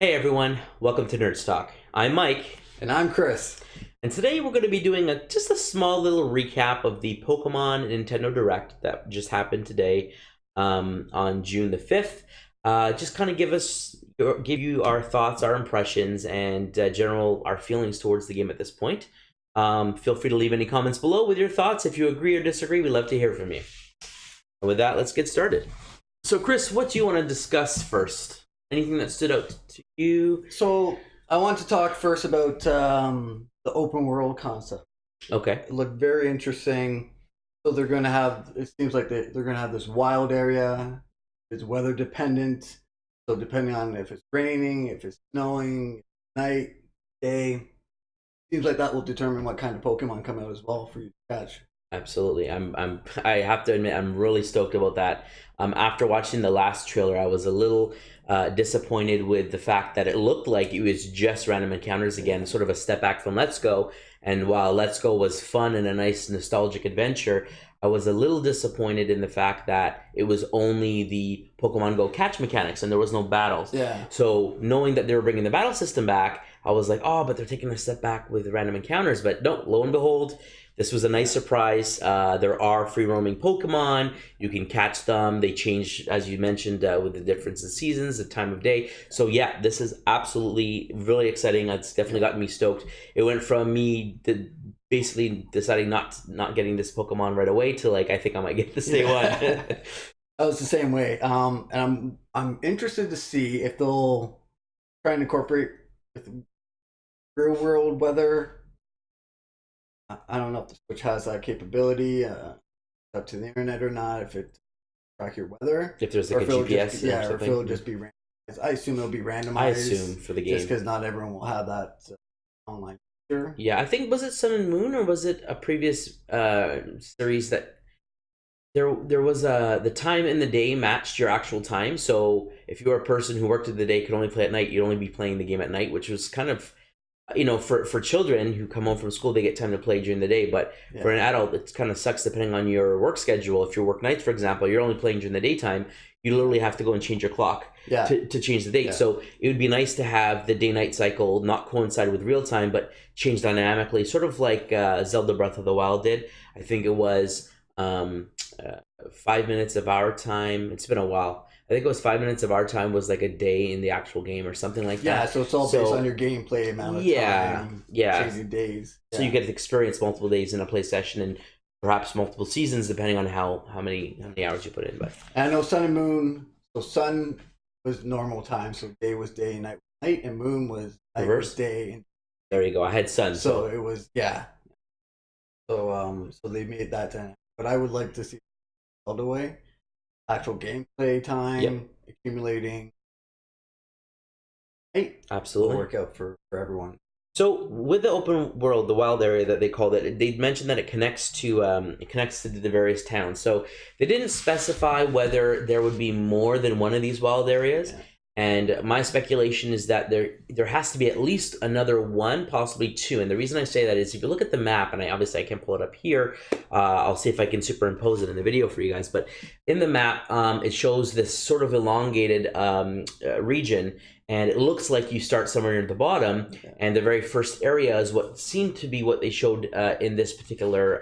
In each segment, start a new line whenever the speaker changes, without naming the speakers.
Hey everyone, welcome to Nerd Talk. I'm Mike,
And I'm Chris.
and today we're going to be doing just a small little recap of the Pokemon Nintendo Direct that just happened today on June the 5th. Just kind of give you our thoughts, our impressions, and general our feelings towards the game at this point. Feel free to leave any comments below with your thoughts. If you agree or disagree, we'd love to hear from you. And with that, let's get started. So, Chris, what do you want to discuss first? Anything that stood out to you?
So I want to talk first about the open world concept.
Okay.
It looked very interesting. So they're going to have, it seems like they're going to have this wild area. It's weather dependent. So depending on if it's raining, if it's snowing, night, day, seems like that will determine what kind of Pokemon come out as well for you to catch.
Absolutely. I have to admit I'm really stoked about that. After watching the last trailer, I was a little disappointed with the fact that it looked like it was just random encounters again, sort of a step back from Let's Go. And while Let's Go was fun and a nice nostalgic adventure, I was a little disappointed in the fact that it was only the Pokemon Go catch mechanics and there was no battles.
Yeah.
So knowing that they were bringing the battle system back, I was like, oh, but they're taking a step back with random encounters. But no, lo and behold, this was a nice surprise. There are free roaming Pokemon. You can catch them. They change, as you mentioned, with the difference in seasons, the time of day. So yeah, this is absolutely really exciting. It's definitely gotten me stoked. It went from me basically deciding not getting this Pokemon right away to like I think I might get this day one.
I was the same way. And I'm interested to see if they'll try and incorporate with real world weather. I don't know if the Switch has that capability. Up to the internet or not. If it track your weather,
If there's
or
like
if
a
it'll
GPS
just be, yeah,
or
or if it'll
something.
just be randomized. I assume it'll be randomized.
I assume for the
just
game.
because not everyone will have that online feature.
Yeah, I think was it Sun and Moon or was it a previous series that there was the time in the day matched your actual time. So if you were a person who worked in the day could only play at night, you'd only be playing the game at night, which was kind of for children who come home from school, they get time to play during the day. But
Yeah.
for an adult, it kind of sucks depending on your work schedule. If you work nights, for example, you're only playing during the daytime. You literally have to go and change your clock
Yeah.
to change the date.
Yeah.
So it would be nice to have the day-night cycle not coincide with real time, but change dynamically, sort of like Zelda Breath of the Wild did. I think it was 5 minutes of our time. It's been a while. I think it was 5 minutes of our time was like a day in the actual game or something like
Yeah,
that.
so it's all based on your gameplay amount of
Yeah,
time,
yeah.
changing days.
So you get to experience multiple days in a play session and perhaps multiple seasons depending on how many hours you put in. But
And I know Sun and Moon. So Sun was normal time, so day was day, night was night, and Moon was night
Reverse?
was day. And
there you go. I had Sun.
so it was So they made that time. But I would like to see all the way actual gameplay time,
Yep.
accumulating. Hey, will
Absolutely.
work out for everyone.
So with the open world, the wild area that they called it, they mentioned that it connects to the various towns. So they didn't specify whether there would be more than one of these wild areas.
Yeah.
And my speculation is that there has to be at least another one, possibly two. And the reason I say that is if you look at the map, and I can't pull it up here, I'll see if I can superimpose it in the video for you guys. But in the map, it shows this sort of elongated region, and it looks like you start somewhere near the bottom.
Okay.
And the very first area is what seemed to be what they showed in this particular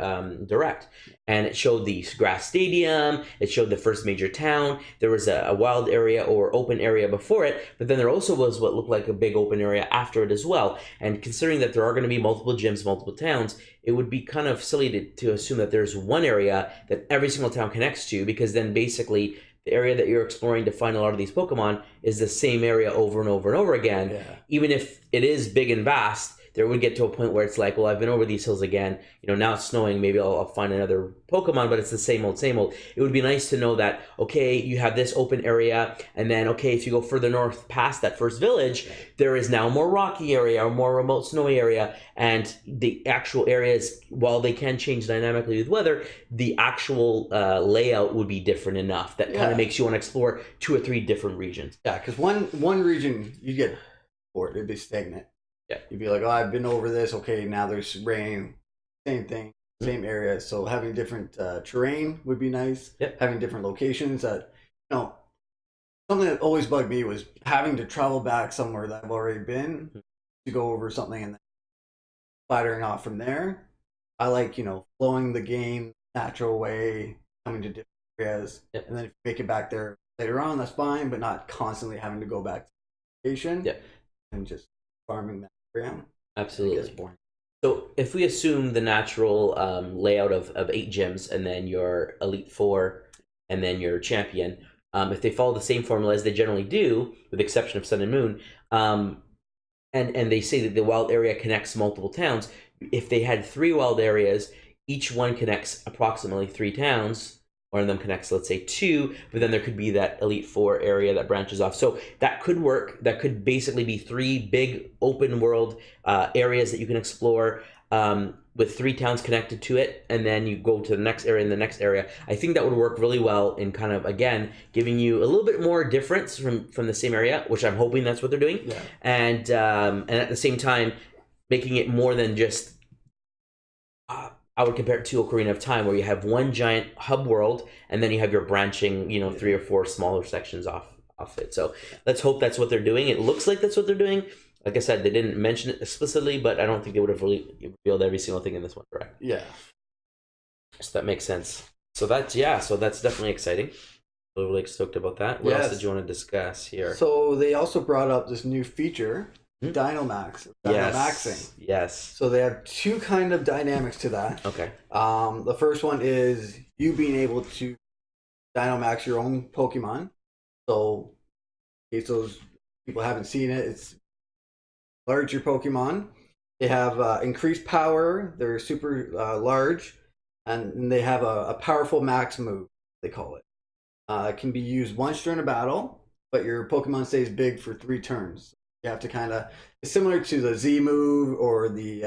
direct. And it showed the grass stadium, it showed the first major town, there was a wild area or open area before it, but then there also was what looked like a big open area after it as well. And considering that there are going to be multiple gyms, multiple towns, it would be kind of silly to assume that there's one area that every single town connects to, because then basically the area that you're exploring to find a lot of these Pokemon is the same area over and over and over again.
Yeah.
Even if it is big and vast, there would get to a point where it's like, well, I've been over these hills again. Now it's snowing. Maybe I'll find another Pokemon, but it's the same old, same old. It would be nice to know that, okay, you have this open area, and then, okay, if you go further north past that first village, there is now a more rocky area or more remote snowy area, and the actual areas, while they can change dynamically with weather, the actual layout would be different enough that kind
Yeah.
of makes you want to explore 2 or 3 different regions.
Yeah, because one region you get bored, it'd be stagnant.
Yeah.
You'd be like, oh, I've been over this. Okay, now there's rain. Same thing, same area. So having different terrain would be nice.
Yep.
Having different locations that, something that always bugged me was having to travel back somewhere that I've already been to go over something and then firing off from there. I like, flowing the game natural way, coming to different areas,
Yep.
and then if you make it back there later on, that's fine, but not constantly having to go back to the location
Yep.
and just farming that area.
Absolutely.
It gets boring.
So if we assume the natural layout of 8 gyms and then your Elite Four and then your champion, if they follow the same formula as they generally do, with the exception of Sun and Moon, and they say that the wild area connects multiple towns, if they had 3 wild areas, each one connects approximately 3 towns. One of them connects, let's say, 2, but then there could be that Elite Four area that branches off. So that could work. That could basically be 3 big open world areas that you can explore with 3 towns connected to it, and then you go to the next area and the next area. I think that would work really well in kind of, again, giving you a little bit more difference from the same area, which I'm hoping that's what they're doing.
Yeah.
And at the same time, making it more than just... I would compare it to Ocarina of Time, where you have one giant hub world, and then you have your branching, 3 or 4 smaller sections off it. So let's hope that's what they're doing. It looks like that's what they're doing. Like I said, they didn't mention it explicitly, but I don't think they would have really revealed every single thing in this one, correct?
Yeah.
So that makes sense. So that's definitely exciting. Really stoked about that. What else did you want to discuss here?
So they also brought up this new feature, Dynamax. Dynamaxing.
Yes.
So they have 2 kind of dynamics to that.
Okay.
The first one is you being able to Dynamax your own Pokemon. So in case those people haven't seen it, it's large your Pokemon. They have increased power. They're super large, and they have a powerful max move, they call it. It can be used once during a battle, but your Pokemon stays big for 3 turns. You have to it's similar to the Z move or the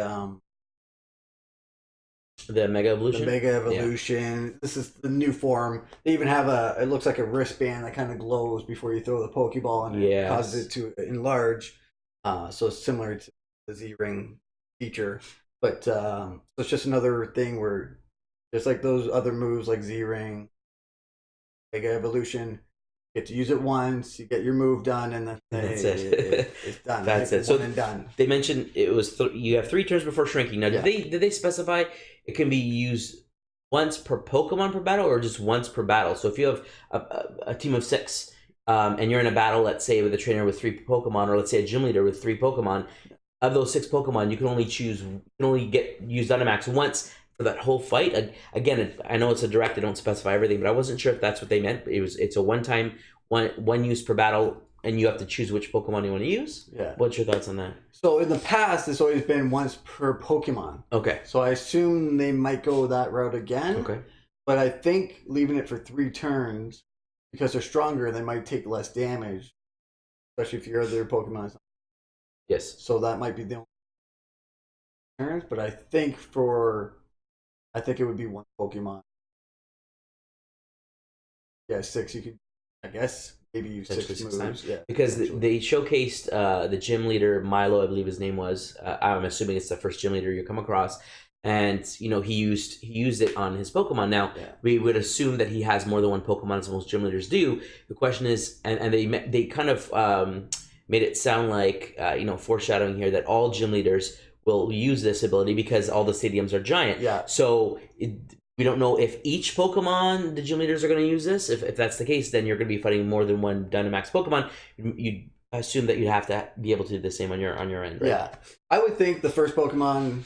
Mega Evolution?
The Mega Evolution. Yeah. This is the new form. They even have it looks like a wristband that kind of glows before you throw the Pokeball, and it causes it to enlarge. So it's similar to the Z-Ring feature. But so it's just another thing where just like those other moves like Z-Ring, Mega Evolution, you get to use it once, you get your move done, and then
that's it.
It's done.
That's it. So
and done.
They mentioned it was you have 3 turns before shrinking. Now, did they specify it can be used once per Pokemon per battle, or just once per battle? So if you have a team of 6, and you're in a battle, let's say with a trainer with 3 Pokemon, or let's say a gym leader with 3 Pokemon, of those 6 Pokemon, you can only use Dynamax once for that whole fight. Again, I know it's a direct; they don't specify everything, but I wasn't sure if that's what they meant. It's a one-time, one use per battle, and you have to choose which Pokemon you want to use.
Yeah.
What's your thoughts on that?
So in the past, it's always been once per Pokemon.
Okay.
So I assume they might go that route again.
Okay.
But I think leaving it for 3 turns, because they're stronger, they might take less damage, especially if your other Pokemon.
Yes.
So that might be the only turns. But I think it would be 1 Pokemon. Yeah, 6. You could, I guess, maybe use 6 moves.
Times.
Yeah,
because they showcased the gym leader Milo, I believe his name was. I'm assuming it's the first gym leader you come across, and he used it on his Pokemon. Now we would assume that he has more than 1 Pokemon, as most gym leaders do. The question is, and they kind of made it sound like foreshadowing here that all gym leaders will use this ability because all the stadiums are giant.
Yeah.
So we don't know if each Pokemon the gym leaders are going to use this. If that's the case, then you're going to be fighting more than 1 Dynamax Pokemon. You'd assume that you'd have to be able to do the same on your end, right?
Yeah. I would think the first Pokemon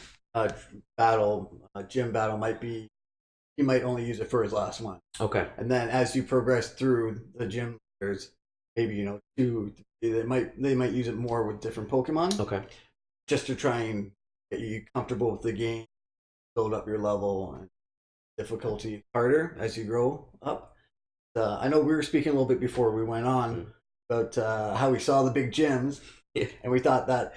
gym battle might be, he might only use it for his last one.
Okay.
And then as you progress through the gym leaders, maybe they might use it more with different Pokemon.
Okay.
Just to try and get you comfortable with the game, build up your level and difficulty harder as you grow up. I know we were speaking a little bit before we went on about how we saw the big gyms, and we thought that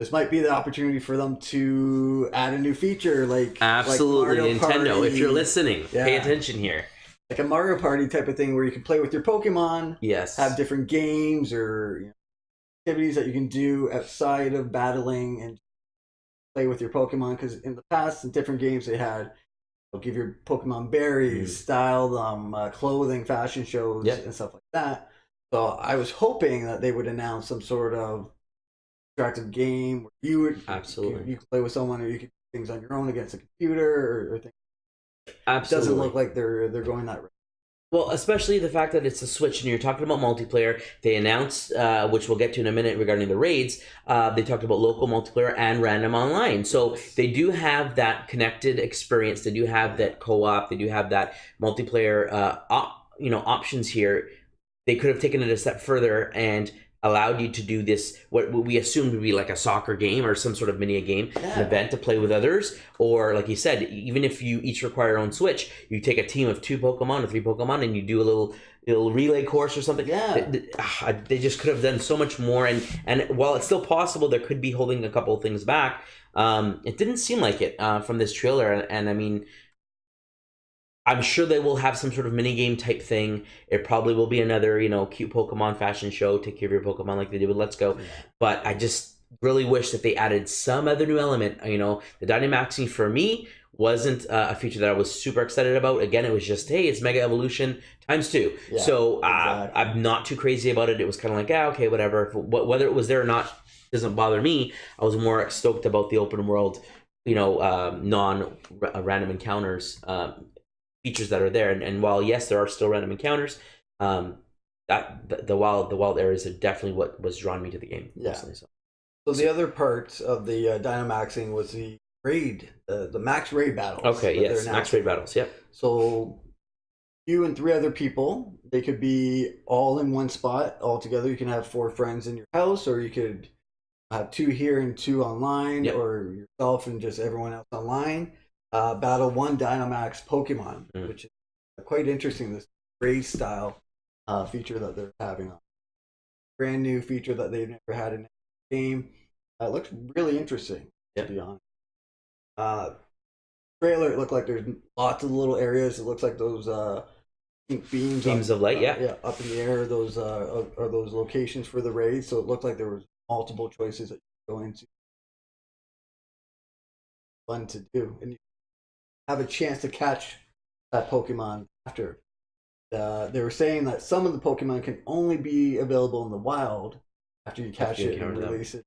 this might be the opportunity for them to add a new feature,
absolutely,
like
Nintendo.
Party.
If you're listening, pay attention here.
Like a Mario Party type of thing where you can play with your Pokemon.
Yes.
Have different games or activities that you can do outside of battling and play with your Pokemon. Because in the past, in different games they had, they'll give your Pokemon berries, style them, clothing, fashion shows, and stuff like that. So I was hoping that they would announce some sort of interactive game where
Absolutely.
you could play with someone, or you could do things on your own against a computer, or things. It doesn't
Absolutely.
look like they're going that route.
Well, especially the fact that it's a Switch and you're talking about multiplayer. They announced, which we'll get to in a minute regarding the raids, they talked about local multiplayer and random online. So they do have that connected experience. They do have that co-op. They do have that multiplayer options here. They could have taken it a step further and allowed you to do this, what we assumed would be like a soccer game or some sort of mini game, an event to play with others. Or like you said, even if you each require your own Switch, you take a team of 2 Pokemon or 3 Pokemon and you do a little relay course or something.
Yeah.
They just could have done so much more. And while it's still possible, there could be holding a couple of things back. It didn't seem like it from this trailer. And I mean, I'm sure they will have some sort of mini game type thing. It probably will be another, cute Pokemon fashion show. Take care of your Pokemon like they did with Let's Go. But I just really wish that they added some other new element. The Dynamaxing for me wasn't a feature that I was super excited about. Again, it was just, hey, it's Mega Evolution times 2.
Yeah,
so
exactly.
I'm not too crazy about it. It was kind of like, okay, whatever. Whether it was there or not doesn't bother me. I was more stoked about the open world, non-random encounters. Features that are there, and while yes, there are still random encounters, that the wild areas are definitely what was drawing me to the game.
Yeah.
Personally,
So the other part of the Dynamaxing was the raid, the max raid battles.
Okay, yes, max raid battles. Yep.
So you and 3 other people, they could be all in one spot all together. You can have 4 friends in your house, or you could have 2 here and 2 online,
Yep.
or yourself and just everyone else online. Battle 1 Dynamax Pokemon, which is quite interesting. This raid style feature that they're having on. Brand new feature that they've never had in a game. It looks really interesting, to be honest. Trailer, it looked like there's lots of little areas. It looks like those beams
of light,
yeah, up in the air. Those are those locations for the raid. So it looked like there was multiple choices that you go into. Fun to do, and you have a chance to catch that Pokemon after. They were saying that some of the Pokemon can only be available in the wild after you catch it and release it.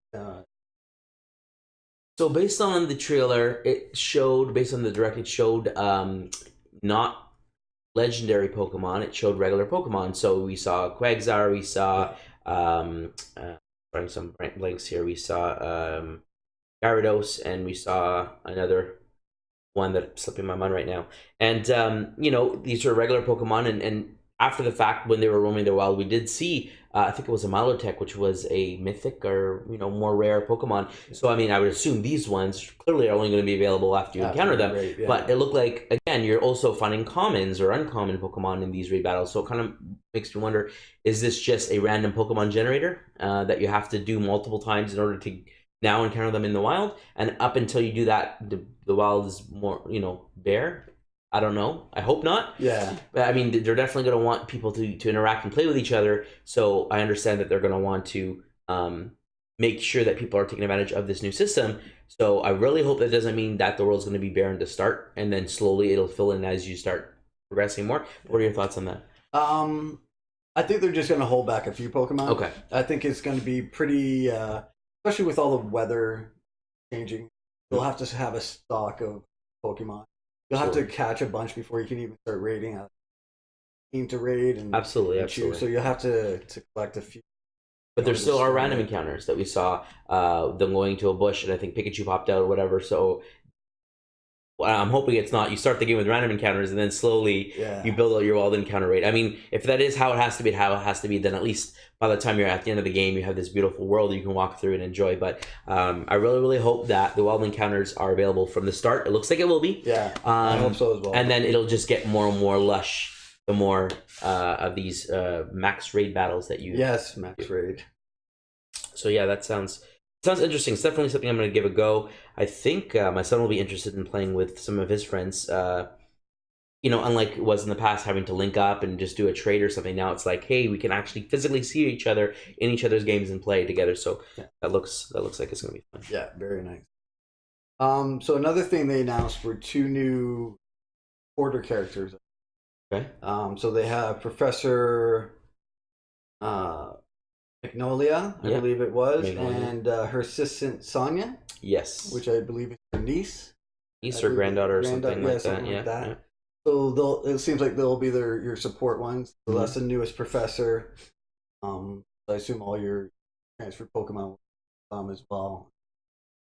So based on the trailer, based on the direct, it showed not legendary Pokemon. It showed regular Pokemon. So we saw Quagsire, we saw running some blanks here. We saw Gyarados, and we saw another one that's slipping my mind right now. And these are regular Pokemon, and after the fact, when they were roaming the wild, we did see I think it was a Milotic, which was a mythic or more rare Pokemon. So I mean, I would assume these ones clearly are only going to be available after you encounter them.
Right, yeah.
But it looked like, again, you're also finding commons or uncommon Pokemon in these raid battles. So it kind of makes me wonder: is this just a random Pokemon generator that you have to do multiple times in order to now encounter them in the wild? And up until you do that, the wild is more bare. I don't know. I hope not.
Yeah.
But I mean, they're definitely going to want people to interact and play with each other. So I understand that they're going to want to make sure that people are taking advantage of this new system. So I really hope that doesn't mean that the world's going to be barren to start, and then slowly it'll fill in as you start progressing more. What are your thoughts on that?
I think they're just going to hold back a few Pokemon.
Okay.
I think it's going to be pretty, especially with all the weather changing. You'll have to have a stock of Pokemon. You'll have to catch a bunch before you can even start raiding a team to raid and
absolutely.
choose. So you'll have to collect a few.
But there still are random encounters that we saw them going to a bush, and I think Pikachu popped out or whatever. So I'm hoping it's not. You start the game with random encounters, and then slowly you build out your wild encounter rate. I mean, if that is how it has to be, then at least by the time you're at the end of the game, you have this beautiful world you can walk through and enjoy. But I really, really hope that the wild encounters are available from the start. It looks like it will be.
Yeah, I hope so as well.
And then it'll just get more and more lush the more of these max raid battles that you.
Yes, max raid.
So yeah, that sounds interesting. It's definitely something I'm going to give a go. I think my son will be interested in playing with some of his friends. Unlike it was in the past, having to link up and just do a trade or something. Now it's like, hey, we can actually physically see each other in each other's games and play together. So that looks like it's going to be fun.
Yeah, very nice. So another thing they announced were 2 new quarter characters.
Okay.
So they have Professor Magnolia, I
Yeah,
believe it was,
Magnolia.
and her assistant Sonia,
Yes.
which I believe is her niece.
Niece
I
or
believe
granddaughter or
granddaughter,
something
yeah,
like
something
that.
like
Yeah, yeah.
that. So it seems like they'll be your support ones. So that's
Mhm.
the newest professor. I assume all your transferred Pokemon as well.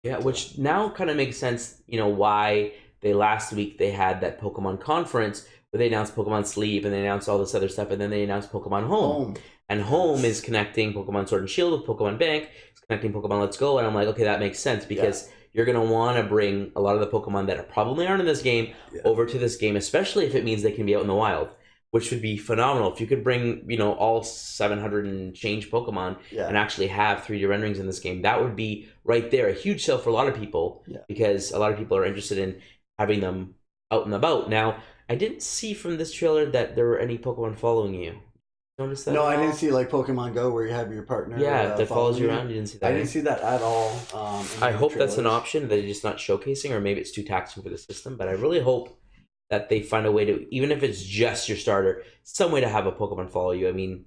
Yeah,
So,
which now kind of makes sense, why they last week they had that Pokemon conference where they announced Pokemon Sleep and they announced all this other stuff and then they announced Pokemon Home.
home.
And Home is
Yes.
connecting Pokemon Sword and Shield with Pokemon Bank, it's connecting Pokemon Let's Go, and I'm like, okay, that makes sense because you're gonna want to bring a lot of the Pokemon that probably aren't in this game
Yeah.
over to this game, especially if it means they can be out in the wild, which would be phenomenal. If you could bring, all 700 and change Pokemon
Yeah.
and actually have 3D renderings in this game, that would be right there a huge sell for a lot of people
Yeah.
because a lot of people are interested in having them out and about. Now, I didn't see from this trailer that there were any Pokemon following you. Notice that?
No,
at
I didn't
all?
see like Pokemon Go where you have your partner.
Yeah, that follows
following
you around. You didn't see
I
that?
didn't see that at all. In
I
the
hope that's an
trailers.
option that they're just not showcasing, or maybe it's too taxing for the system. But I really hope that they find a way to, even if it's just your starter, some way to have a Pokemon follow you. I mean,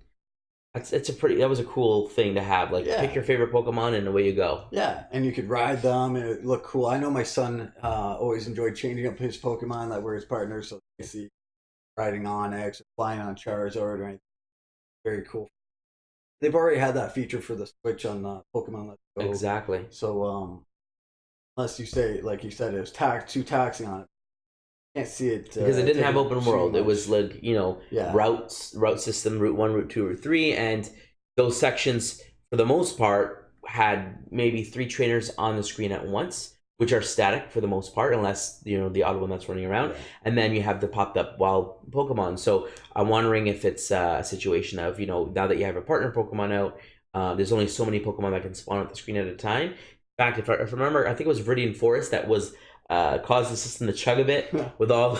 that was a cool thing to have. Like,
Yeah.
pick your favorite Pokemon and away you go.
Yeah, and you could ride them and it looked cool. I know my son always enjoyed changing up his Pokemon that were his partners. So I see riding Onix or flying on Charizard or anything. Very cool. They've already had that feature for the Switch on Pokemon Let's Go.
Exactly.
So unless you say, like you said, it was too taxing on it. Can't see it
Because it didn't have
taking
open
too
world. It
much.
was like,
Yeah.
route system, route 1, route 2, route 3, and those sections for the most part had maybe 3 trainers on the screen at once, which are static for the most part unless, the odd one that's running around.
Yeah.
And then you have the popped up wild Pokemon. So I'm wondering if it's a situation of, now that you have a partner Pokemon out, there's only so many Pokemon that can spawn at the screen at a time. In fact, if I remember, I think it was Viridian Forest that was caused the system to chug a bit with all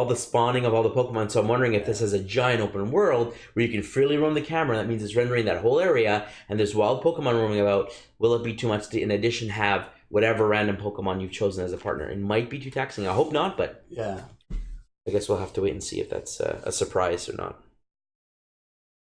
the spawning of all the Pokemon. So I'm wondering if this is a giant open world where you can freely roam the camera. That means it's rendering that whole area, and there's wild Pokemon roaming about. Will it be too much to, in addition, have whatever random Pokemon you've chosen as a partner? It might be too taxing. I hope not, but
Yeah.
I guess we'll have to wait and see if that's a surprise or not.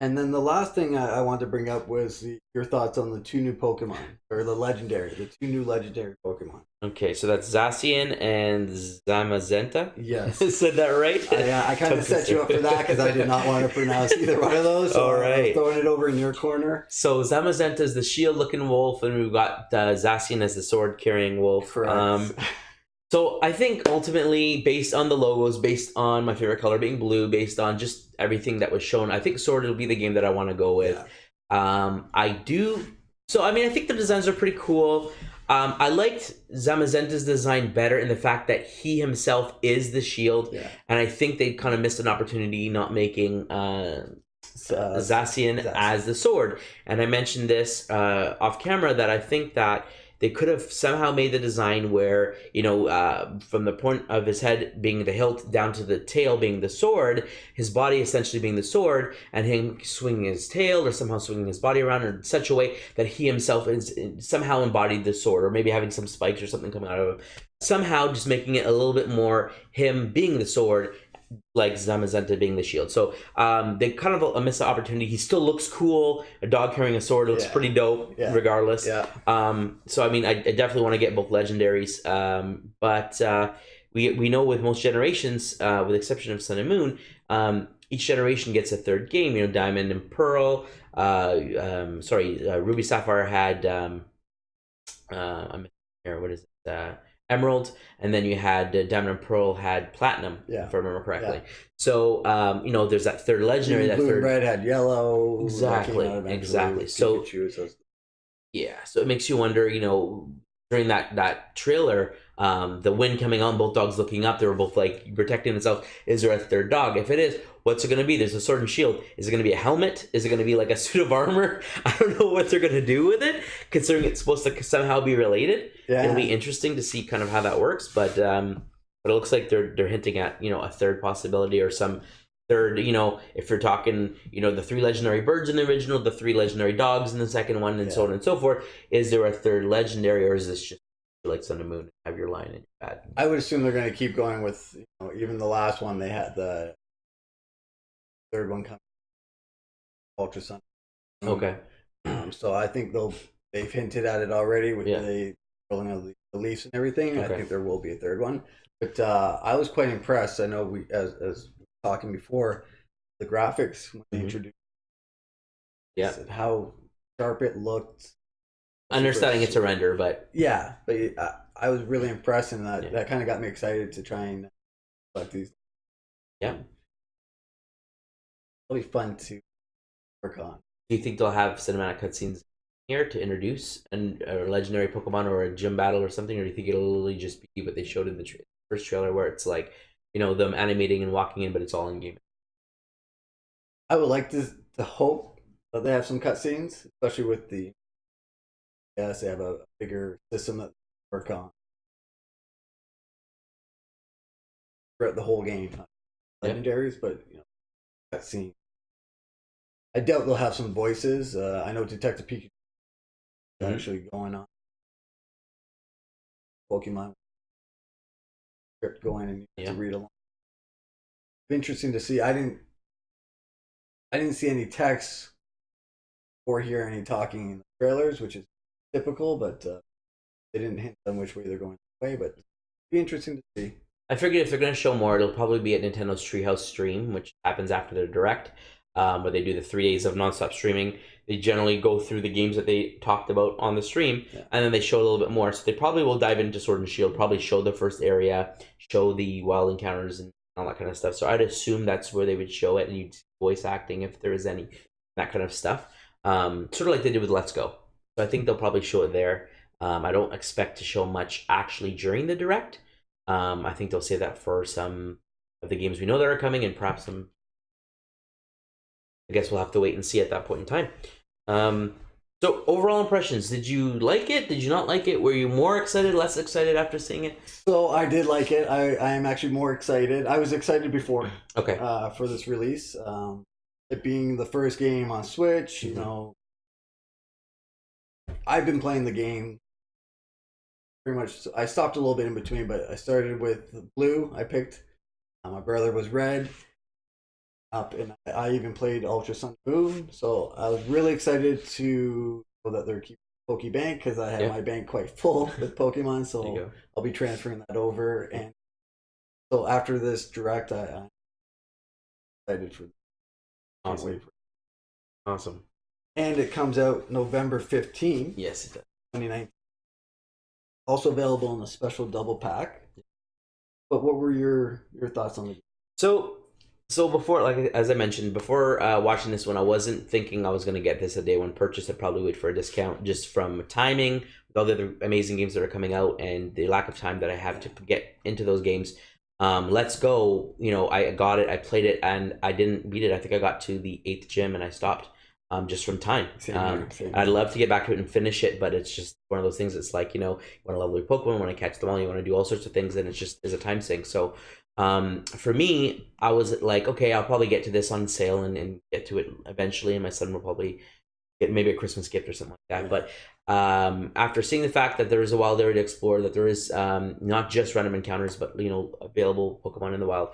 And then the last thing I wanted to bring up was your thoughts on the 2 new Pokemon, or the 2 new legendary Pokemon.
Okay, so that's Zacian and Zamazenta.
Yes.
Said that right?
I kind of set you up for that because I did not want to pronounce either one of those. So
All right.
I'm throwing it over in your corner.
So Zamazenta is the shield-looking wolf, and we've got Zacian as the sword-carrying wolf.
Correct.
So I think ultimately, based on the logos, based on my favorite color being blue, based on just everything that was shown, I think Sword will be the game that I want to go with.
Yeah.
I do. So I mean, I think the designs are pretty cool. I liked Zamazenta's design better in the fact that he himself is the shield,
Yeah.
and I think they kind of missed an opportunity not making Zacian as the sword. And I mentioned this off camera that I think that they could have somehow made the design where, from the point of his head being the hilt down to the tail being the sword, his body essentially being the sword, and him swinging his tail or somehow swinging his body around in such a way that he himself is somehow embodied the sword, or maybe having some spikes or something coming out of him. Somehow just making it a little bit more him being the sword, like Zamazenta being the shield. So they kind of missed the opportunity. He still looks cool. A dog carrying a sword looks pretty dope, regardless.
Yeah.
So I mean, I definitely want to get both legendaries. But we know with most generations, with the exception of Sun and Moon, each generation gets a third game. Diamond and Pearl. Ruby Sapphire had what is it? Emerald, and then you had Diamond and Pearl had Platinum, if I remember correctly.
Yeah.
So there's that third legendary. That
Blue
third
and red had yellow.
Exactly. So yeah, so it makes you wonder. During that trailer, the wind coming on, both dogs looking up, they were both like protecting themselves. Is there a third dog? If it is, what's it going to be? There's a sword and shield. Is it going to be a helmet? Is it going to be like a suit of armor? I don't know what they're going to do with it, considering it's supposed to somehow be related.
Yeah.
It'll be interesting to see kind of how that works, but it looks like they're hinting at a third possibility or some third. If you're talking the 3 legendary birds in the original, the 3 legendary dogs in the second one, and so on and so forth. Is there a third legendary, or is this just like Sun and Moon, have your line in your pad?
I would assume they're going to keep going with even the last one. They had the third one coming, Ultra Sun.
Okay.
So I think they've hinted at it already with
Yeah.
the rolling of the Leafs and everything. I
Okay.
think there will be a third one. But I was quite impressed. I know we, as talking before, the graphics when they
Mhm.
introduced
Yeah.
how sharp it looked.
Understanding it's a render, but
Yeah, but I was really impressed, and
Yeah.
that kind of got me excited to try and collect these.
yeah.
It'll be fun to work on.
Do you think they'll have cinematic cutscenes here to introduce a legendary Pokemon or a gym battle or something, or do you think it'll literally just be what they showed in the first trailer, where it's like, them animating and walking in, but it's all in game?
I would like to hope that they have some cutscenes, especially with the yes, they have a bigger system that they work on throughout the whole game. Not
Yeah.
legendaries, but cutscene. I doubt they'll have some voices. I know Detective Pikachu is
Mhm.
actually going on Pokemon script going, and you have
Yeah.
to read along. Interesting to see. I didn't see any text or hear any talking in the trailers, which is typical, but they didn't hint on which way they're going away. But it'd be interesting to see.
I figured if they're going to show more, it'll probably be at Nintendo's Treehouse stream, which happens after their direct, where they do the 3 days of nonstop streaming. They generally go through the games that they talked about on the stream,
Yeah.
and then they show a little bit more. So they probably will dive into Sword and Shield, probably show the first area, show the wild encounters and all that kind of stuff. So I'd assume that's where they would show it, and you'd see voice acting if there is any, that kind of stuff. Sort of like they did with Let's Go. So I think they'll probably show it there. I don't expect to show much actually during the direct. I think they'll say that for some of the games we know that are coming, and perhaps some. I guess we'll have to wait and see at that point in time. So overall impressions: did you like it? Did you not like it? Were you more excited, less excited after seeing it?
So I did like it. I am actually more excited. I was excited before
Okay.
For this release. It being the first game on Switch, I've been playing the game pretty much. I stopped a little bit in between, but I started with blue. I picked. My brother was red. And I even played Ultra Sun and Moon. So I was really excited to know that they're keeping Pokebank because I have my bank quite full with Pokemon. So I'll be transferring that over. And so after this direct, I'm excited for.
Awesome.
Wait for it.
Awesome.
And it comes out November 15th.
Yes, it does.
2019. Also available in a special double pack. But what were your thoughts on the game?
So before, like as I mentioned before, watching this one, I wasn't thinking I was going to get this a day one purchase. I'd probably wait for a discount just from timing with all the other amazing games that are coming out and the lack of time that I have to get into those games. Let's Go, I got it, I played it, and I didn't beat it. I think I got to the 8th gym and I stopped. Just from time.
Same.
I'd love to get back to it and finish it, but it's just one of those things. It's like, you want to level your Pokemon, you want to catch them all, you want to do all sorts of things, and it's just is a time sink. So for me, I was like, okay, I'll probably get to this on sale and get to it eventually, and my son will probably get maybe a Christmas gift or something like that. But after seeing the fact that there is a wild area to explore, that there is not just random encounters, but available Pokemon in the wild,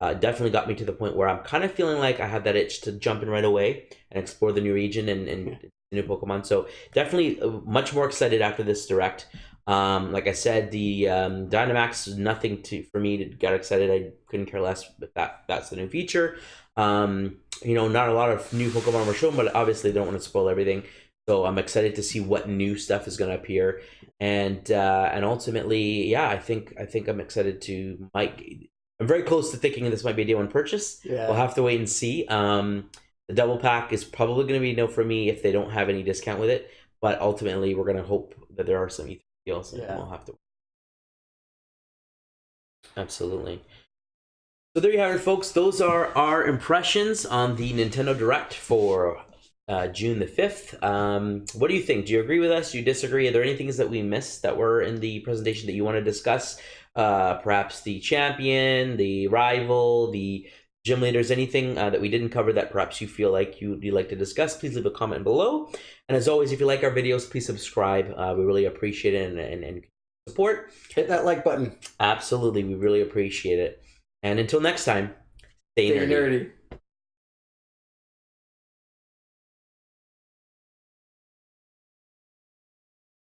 definitely got me to the point where I'm kind of feeling like I have that itch to jump in right away and explore the new region and new Pokemon. So definitely much more excited after this direct. Like I said, the Dynamax is nothing for me to get excited. I couldn't care less if that's the new feature. Not a lot of new Pokemon were shown, but obviously they don't want to spoil everything. So I'm excited to see what new stuff is going to appear, and ultimately, yeah, I think I'm excited to I'm very close to thinking this might be a day one purchase.
Yeah.
We'll have to wait and see. The double pack is probably going to be no for me if they don't have any discount with it. But ultimately, we're going to hope that there are some E3 deals, and we'll have to. Absolutely. So there you have it, folks. Those are our impressions on the Nintendo Direct for June the 5th. What do you think? Do you agree with us? Do you disagree? Are there any things that we missed that were in the presentation that you want to discuss? Perhaps the champion, the rival, the gym leaders, anything that we didn't cover that perhaps you feel like you'd like to discuss, please leave a comment below. And as always, if you like our videos, please subscribe. We really appreciate it and support.
Hit that like button.
Absolutely, we really appreciate it. And until next time, stay nerdy.